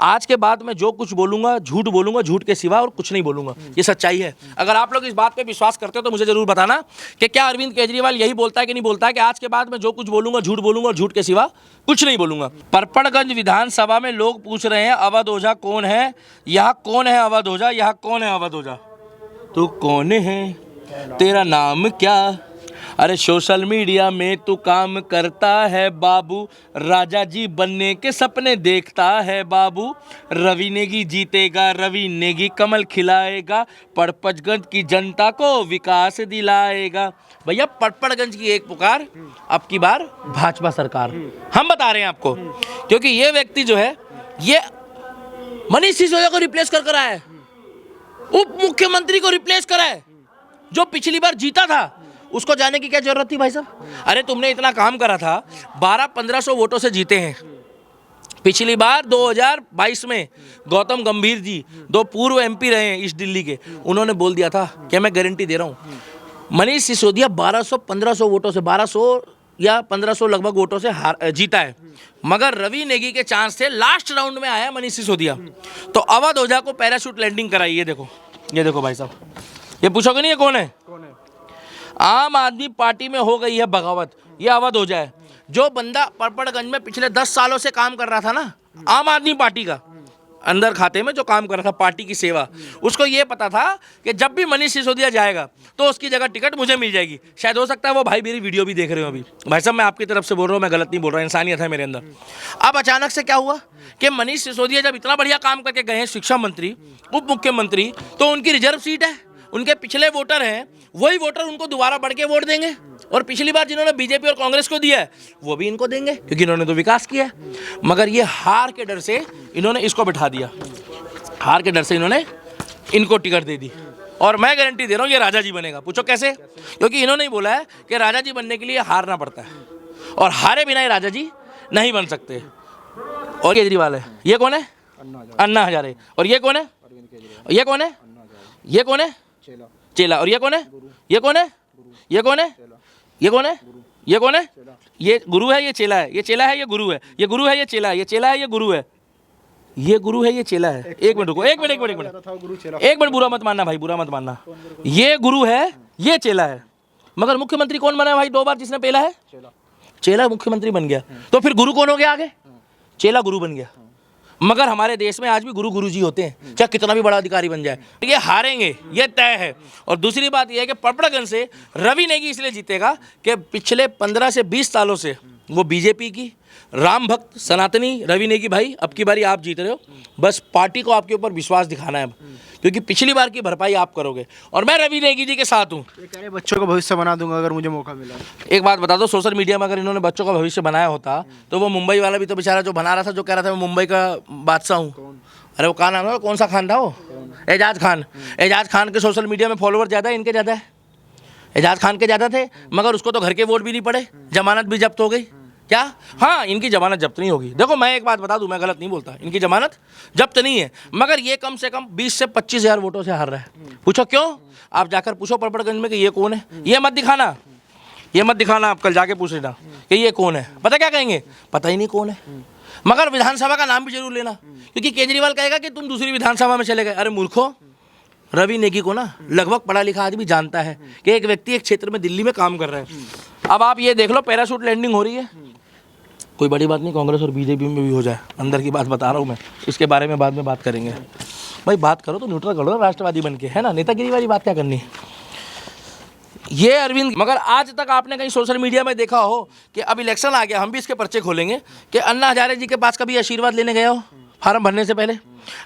आज के बाद मैं जो कुछ बोलूंगा झूठ के सिवा और कुछ नहीं बोलूंगा। ये सच्चाई है। अगर आप लोग इस बात पे विश्वास करते हो तो मुझे जरूर बताना कि क्या अरविंद केजरीवाल यही बोलता है कि नहीं बोलता है कि आज के बाद मैं जो कुछ बोलूंगा और झूठ के सिवा कुछ नहीं बोलूंगा। परपड़गंज विधानसभा में लोग पूछ रहे हैं अवध ओझा कौन है, यह कौन है अवध ओझा, यह कौन है अवध ओझा, तू कौन है, तेरा नाम क्या। अरे सोशल मीडिया में तू काम करता है बाबू, राजा जी बनने के सपने देखता है बाबू। रवि नेगी जीतेगा, रवि नेगी कमल खिलाएगा, परपड़गंज की जनता को विकास दिलाएगा। भैया परपड़गंज की एक पुकार, अब की बार भाजपा सरकार। हम बता रहे हैं आपको, क्योंकि ये व्यक्ति जो है ये मनीष सिसोदिया को रिप्लेस कर आया है, उप मुख्यमंत्री को रिप्लेस करा है। जो पिछली बार जीता था उसको जाने की क्या जरूरत थी भाई साहब। अरे तुमने इतना काम करा था, 1200-1500 वोटों से जीते हैं। पिछली बार 2022 में गौतम गंभीर जी, दो पूर्व एमपी रहे हैं ईस्ट दिल्ली के, उन्होंने बोल दिया था कि मैं गारंटी दे रहा हूँ मनीष सिसोदिया 1200-1500 वोटों से, 1200 या 1500 लगभग वोटों से जीता है। मगर रवि नेगी के चांस थे, लास्ट राउंड में आया मनीष सिसोदिया। तो अवध ओझा को पैराशूट लैंडिंग कराई। ये देखो भाई साहब, ये पूछोगे नहीं ये कौन है? आम आदमी पार्टी में हो गई है बगावत, ये अवध ओझा है। जो बंदा परपड़गंज में पिछले 10 सालों से काम कर रहा था ना, आम आदमी पार्टी का अंदर खाते में जो काम कर रहा था, पार्टी की सेवा, उसको ये पता था कि जब भी मनीष सिसोदिया जाएगा तो उसकी जगह टिकट मुझे मिल जाएगी। शायद हो सकता है वो भाई मेरी वीडियो भी देख रहे हो अभी। भाई साहब मैं आपकी तरफ से बोल रहा हूँ, मैं गलत नहीं बोल रहा, इंसानियत है मेरे अंदर। अब अचानक से क्या हुआ कि मनीष सिसोदिया जब इतना बढ़िया काम करके गए हैं, शिक्षा मंत्री, उप मुख्यमंत्री, तो उनकी रिजर्व सीट है, उनके पिछले वोटर हैं, वही वोटर उनको दोबारा बढ़ के वोट देंगे। और पिछली बार जिन्होंने बीजेपी और कांग्रेस को दिया है वो भी इनको देंगे, क्योंकि इन्होंने तो विकास किया है। मगर ये हार के डर से इन्होंने इसको बिठा दिया, हार के डर से इन्होंने इनको टिकट दे दी। और मैं गारंटी दे रहा हूँ ये राजा जी बनेगा। पूछो कैसे? क्योंकि इन्होंने ही बोला है कि राजा जी बनने के लिए हारना पड़ता है, और हारे बिना ये राजा जी नहीं बन सकते। और केजरीवाल है, ये कौन है? अन्ना हजारे। और ये कौन है? ये कौन है? ये कौन है? चेला। और ये कौन है? ये कौन है? ये कौन है? ये कौन है? ये कौन है? ये गुरु है, ये चेला है। ये चेला है, ये गुरु है। ये गुरु है, ये चेला है। ये चेला है, ये गुरु है। ये गुरु है, ये चेला है। एक मिनट रुको, एक मिनट, बुरा मत मानना भाई, बुरा मत मानना। ये गुरु है, ये चेला है। मगर मुख्यमंत्री कौन बना है भाई 2 बार? जिसने पहला है चेला मुख्यमंत्री बन गया। तो फिर गुरु कौन हो गया आगे? चेला गुरु बन गया। मगर हमारे देश में आज भी गुरु जी होते हैं, चाहे कितना भी बड़ा अधिकारी बन जाए। ये हारेंगे, ये तय है। और दूसरी बात यह है कि परपड़गंज से रवि नेगी इसलिए जीतेगा कि पिछले 15 से 20 सालों से वो बीजेपी की राम भक्त सनातनी रवि नेगी भाई, अब की बारी आप जीत रहे हो। बस पार्टी को आपके ऊपर विश्वास दिखाना है, क्योंकि पिछली बार की भरपाई आप करोगे। और मैं रवि नेगी जी के साथ हूँ। ये कह रहे बच्चों का भविष्य बना दूंगा अगर मुझे मौका मिला। एक बात बता दो, सोशल मीडिया में अगर इन्होंने बच्चों का भविष्य बनाया होता तो वो मुंबई वाला भी तो बेचारा जो बना रहा था, जो कह रहा था मैं मुंबई का बादशाह हूँ। अरे वो कहाँ नाम है, कौन सा खान था वो? एजाज खान। एजाज खान के सोशल मीडिया में फॉलोवर ज़्यादा है, इनके ज़्यादा है। एजाज खान के ज़्यादा थे, मगर उसको तो घर के वोट भी नहीं पड़े, जमानत भी जब्त हो गई। क्या? हाँ, इनकी जमानत जब्त नहीं होगी। देखो मैं एक बात बता दूं, मैं गलत नहीं बोलता, इनकी जमानत जब्त नहीं है। मगर ये कम से कम 20 से 25 हज़ार वोटों से हार रहा है। पूछो क्यों? आप जाकर पूछो परपड़गंज में कि ये कौन है। ये मत दिखाना, ये मत दिखाना, आप कल जाके पूछ लेना कि ये कौन है। पता क्या कहेंगे? पता ही नहीं कौन है। मगर विधानसभा का नाम भी जरूर लेना, क्योंकि केजरीवाल कहेगा कि तुम दूसरी विधानसभा में चले गए। अरे मूर्खो, रवि नेगी को ना लगभग पढ़ा लिखा आदमी जानता है कि एक व्यक्ति एक क्षेत्र में दिल्ली में काम कर रहा है। अब आप ये देख लो, पैराशूट लैंडिंग हो रही है, कोई बड़ी बात नहीं, कांग्रेस और बीजेपी में भी हो जाए। अंदर की बात बता रहा हूँ मैं, इसके बारे में बाद में बात करेंगे। भाई बात करो तो न्यूट्रल करो, राष्ट्रवादी बन के, है ना। नेतागिरी वाली बात क्या करनी है? ये अरविंद, मगर आज तक आपने कहीं सोशल मीडिया में देखा हो कि अब इलेक्शन आ गया, हम भी इसके पर्चे खोलेंगे, कि अन्ना हजारे जी के पास कभी आशीर्वाद लेने गए हो फार्म भरने से पहले?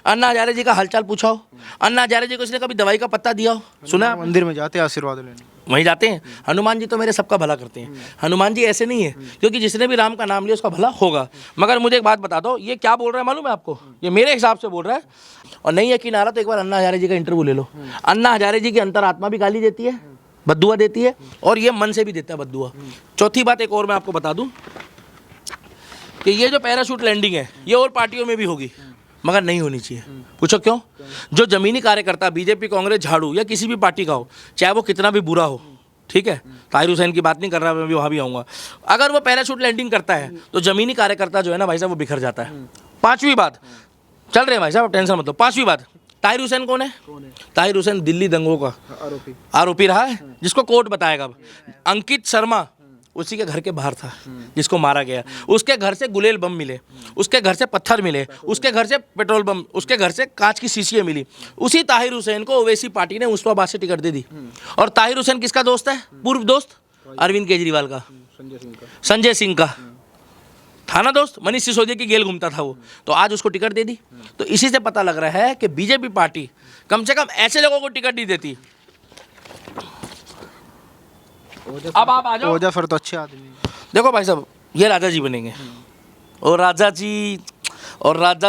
अन्ना हजारे जी का हालचाल पूछा हो? अन्ना हजारे जी को इसने कभी दवाई का पत्ता दिया हो? सुना? मंदिर में जाते हैं आशीर्वाद लेने, वहीं जाते हैं। हनुमान जी तो मेरे सबका भला करते हैं। हनुमान जी ऐसे नहीं है, क्योंकि जिसने भी राम का नाम लिया उसका भला होगा। मगर मुझे एक बात बता दो, ये क्या बोल रहा है मालूम है आपको? ये मेरे हिसाब से बोल रहा है, और नहीं यकीन आ रहा तो एक बार अन्ना हजारे जी का इंटरव्यू ले लो। अन्ना हजारे जी की अंतरात्मा भी गाली देती है, बद्दुआ देती है, और ये मन से भी देता है बद्दुआ। चौथी बात एक और मैं आपको बता दूं कि ये जो पैराशूट लैंडिंग है ये और पार्टियों में भी होगी, मगर नहीं होनी चाहिए। पूछो क्यों? जो जमीनी कार्यकर्ता बीजेपी, कांग्रेस, झाड़ू या किसी भी पार्टी का हो, चाहे वो कितना भी बुरा हो, ठीक है, ताहिर हुसैन की बात नहीं कर रहा, मैं भी वहाँ भी आऊँगा, अगर वो पैराशूट लैंडिंग करता है तो जमीनी कार्यकर्ता जो है ना भाई साहब वो बिखर जाता है। पांचवी बात, चल रहे हैं भाई साहब, टेंशन मत लो। पांचवी बात, ताहिर हुसैन कौन है? ताहिर हुसैन दिल्ली दंगों का आरोपी। आरोपी रहा है, जिसको कोर्ट बताएगा अब। अंकित शर्मा उसी के घर के बाहर था, जिसको मारा गया। उसके घर से गुलेल बम मिले, उसके घर से पत्थर मिले, उसके घर से पेट्रोल बम, उसके घर से कांच की शीशियाँ मिली। उसी ताहिर हुसैन को ओवैसी पार्टी ने मुस्तफाबाद से टिकट दे दी। और ताहिर हुसैन किसका दोस्त है? पूर्व दोस्त अरविंद केजरीवाल का, संजय सिंह का था ना दोस्त। मनीष सिसोदिया की गेल घूमता था वो, तो आज उसको टिकट दे दी। तो इसी से पता लग रहा है कि बीजेपी पार्टी कम से कम ऐसे लोगों को टिकट नहीं देती। अब आप आ जाओ। ओझा फिर तो अच्छे आदमी हैं। देखो भाई साहब, ये राजा जी बनेंगे, और राजा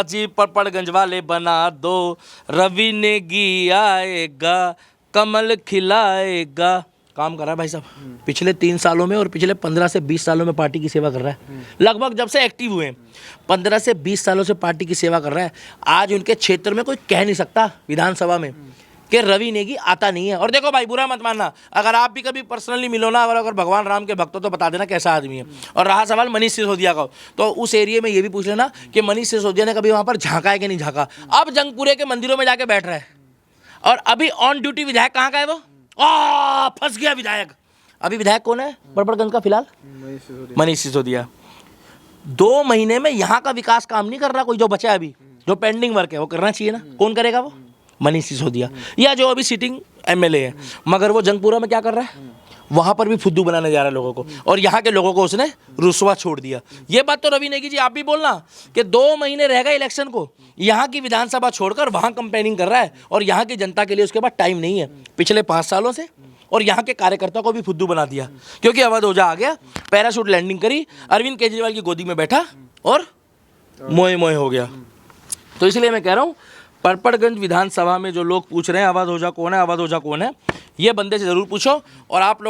जी पड़गंज वाले बना दो, रवि नेगी आएगा, कमल खिलाएगा। काम कर रहा है भाई साहब पिछले 3 सालों में, और पिछले 15 से 20 सालों में पार्टी की सेवा कर रहा है। लगभग जब से एक्टिव हुए 15 से 20 सालों से पार्टी की सेवा कर रहा है। आज उनके क्षेत्र में कोई कह नहीं सकता विधानसभा में कि रवि नेगी आता नहीं है। और देखो भाई, बुरा मत मानना, अगर आप भी कभी पर्सनली मिलो ना, अगर भगवान राम के भक्त हो तो बता देना कैसा आदमी है। और रहा सवाल मनीष सिसोदिया का, तो उस एरिया में ये भी पूछ लेना कि मनीष सिसोदिया ने कभी वहाँ पर झांका है कि नहीं झांका। अब जंगपुरे के मंदिरों में जाके बैठ रहा है, और अभी ऑन ड्यूटी विधायक कहाँ का है वो? फंस गया विधायक। अभी विधायक कौन है बड़बड़गंज का फिलहाल? मनीष सिसोदिया। 2 महीने में यहाँ का विकास काम नहीं कर रहा कोई, जो बचा है अभी, जो पेंडिंग वर्क है वो करना चाहिए ना। कौन करेगा वो? मनीष सिसोदिया, या जो अभी सिटिंग एमएलए है। मगर वो जंगपुरा में क्या कर रहा है? वहाँ पर भी फुद्दू बनाने जा रहा है लोगों को, और यहाँ के लोगों को उसने रुसवा छोड़ दिया। ये बात तो रवि नेगी जी आप भी बोलना कि 2 महीने रह गए इलेक्शन को, यहाँ की विधानसभा छोड़कर वहाँ कंपेनिंग कर रहा है, और यहाँ की जनता के लिए उसके बाद टाइम नहीं है पिछले 5 सालों से। और यहाँ के कार्यकर्ता को भी फुद्दू बना दिया, क्योंकि अवध ओझा आ गया, पैराशूट लैंडिंग करी, अरविंद केजरीवाल की गोदी में बैठा और मोए मोए हो गया। तो इसलिए मैं कह रहा हूँ, पड़गंज विधानसभा में जो लोग पूछ रहे हैं अवध ओझा कौन है, अवध ओझा कौन है, ये बंदे से ज़रूर पूछो। और आप लोग